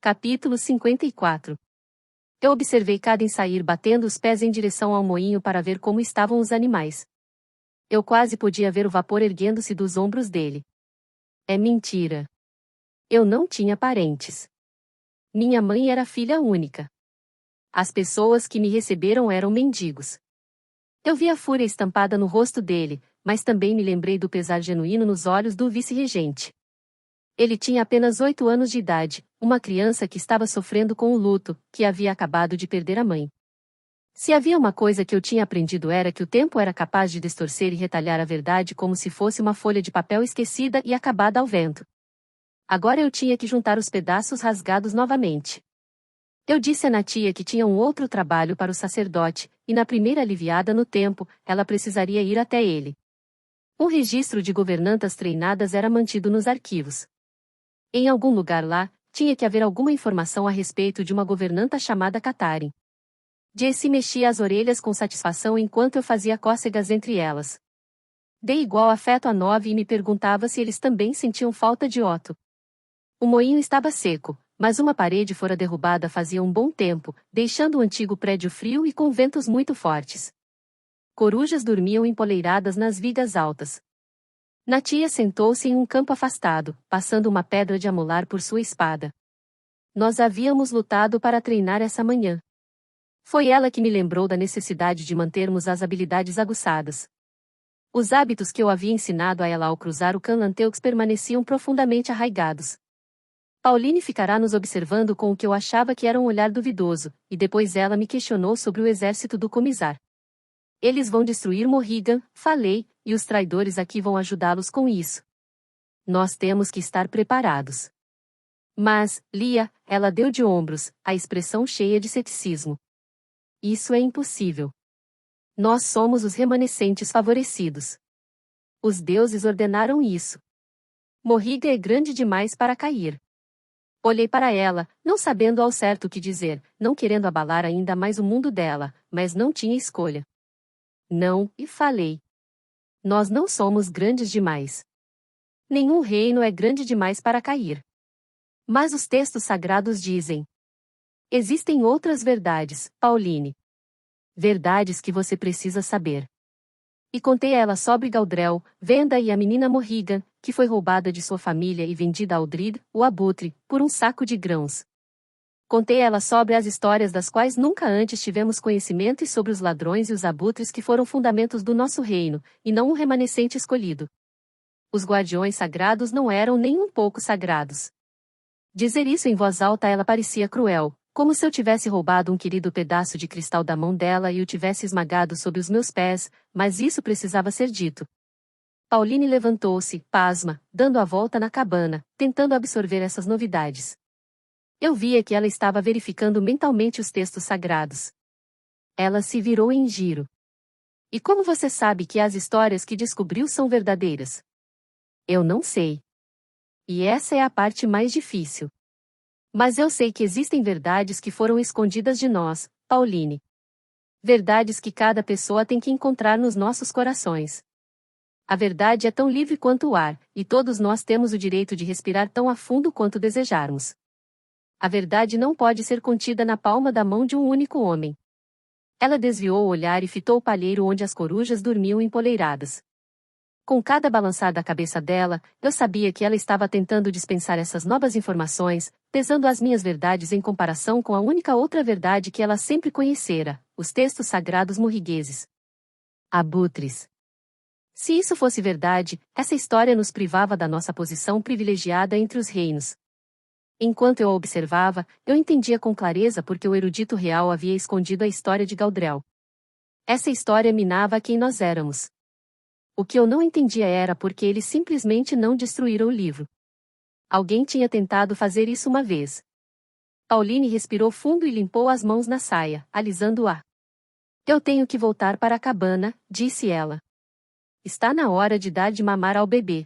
Capítulo 54. Eu observei Caden sair batendo os pés em direção ao moinho para ver como estavam os animais. Eu quase podia ver o vapor erguendo-se dos ombros dele. É mentira. Eu não tinha parentes. Minha mãe era filha única. As pessoas que me receberam eram mendigos. Eu vi a fúria estampada no rosto dele, mas também me lembrei do pesar genuíno nos olhos do vice-regente. Ele tinha apenas 8 anos de idade, uma criança que estava sofrendo com o luto, que havia acabado de perder a mãe. Se havia uma coisa que eu tinha aprendido era que o tempo era capaz de distorcer e retalhar a verdade como se fosse uma folha de papel esquecida e acabada ao vento. Agora eu tinha que juntar os pedaços rasgados novamente. Eu disse a Natia que tinha um outro trabalho para o sacerdote, e na primeira aliviada no tempo, ela precisaria ir até ele. Um registro de governantas treinadas era mantido nos arquivos. Em algum lugar lá, tinha que haver alguma informação a respeito de uma governanta chamada Catharine. Jessie mexia as orelhas com satisfação enquanto eu fazia cócegas entre elas. Dei igual afeto a 9 e me perguntava se eles também sentiam falta de Otto. O moinho estava seco, mas uma parede fora derrubada fazia um bom tempo, deixando o antigo prédio frio e com ventos muito fortes. Corujas dormiam empoleiradas nas vigas altas. Natia sentou-se em um campo afastado, passando uma pedra de amolar por sua espada. Nós havíamos lutado para treinar essa manhã. Foi ela que me lembrou da necessidade de mantermos as habilidades aguçadas. Os hábitos que eu havia ensinado a ela ao cruzar o Canlanteux permaneciam profundamente arraigados. Pauline ficará nos observando com o que eu achava que era um olhar duvidoso, e depois ela me questionou sobre o exército do Comisar. Eles vão destruir Morrigan, falei, e os traidores aqui vão ajudá-los com isso. Nós temos que estar preparados. Mas, Lia, ela deu de ombros, a expressão cheia de ceticismo. Isso é impossível. Nós somos os remanescentes favorecidos. Os deuses ordenaram isso. Morrigan é grande demais para cair. Olhei para ela, não sabendo ao certo o que dizer, não querendo abalar ainda mais o mundo dela, mas não tinha escolha. Não, e falei. Nós não somos grandes demais. Nenhum reino é grande demais para cair. Mas os textos sagrados dizem. Existem outras verdades, Pauline. Verdades que você precisa saber. E contei a ela sobre Galadriel, Venda e a menina Morrigan, que foi roubada de sua família e vendida a Uldred, o abutre, por um saco de grãos. Contei a ela sobre as histórias das quais nunca antes tivemos conhecimento e sobre os ladrões e os abutres que foram fundamentos do nosso reino, e não um remanescente escolhido. Os guardiões sagrados não eram nem um pouco sagrados. Dizer isso em voz alta a ela parecia cruel, como se eu tivesse roubado um querido pedaço de cristal da mão dela e o tivesse esmagado sob os meus pés, mas isso precisava ser dito. Pauline levantou-se, pasma, dando a volta na cabana, tentando absorver essas novidades. Eu via que ela estava verificando mentalmente os textos sagrados. Ela se virou em giro. E como você sabe que as histórias que descobriu são verdadeiras? Eu não sei. E essa é a parte mais difícil. Mas eu sei que existem verdades que foram escondidas de nós, Pauline. Verdades que cada pessoa tem que encontrar nos nossos corações. A verdade é tão livre quanto o ar, e todos nós temos o direito de respirar tão a fundo quanto desejarmos. A verdade não pode ser contida na palma da mão de um único homem. Ela desviou o olhar e fitou o palheiro onde as corujas dormiam empoleiradas. Com cada balançar da cabeça dela, eu sabia que ela estava tentando dispensar essas novas informações, pesando as minhas verdades em comparação com a única outra verdade que ela sempre conhecera, os textos sagrados morrigueses. Abutres. Se isso fosse verdade, essa história nos privava da nossa posição privilegiada entre os reinos. Enquanto eu a observava, eu entendia com clareza porque o erudito real havia escondido a história de Galadriel. Essa história minava quem nós éramos. O que eu não entendia era porque eles simplesmente não destruíram o livro. Alguém tinha tentado fazer isso uma vez. Pauline respirou fundo e limpou as mãos na saia, alisando-a. Eu tenho que voltar para a cabana, disse ela. Está na hora de dar de mamar ao bebê.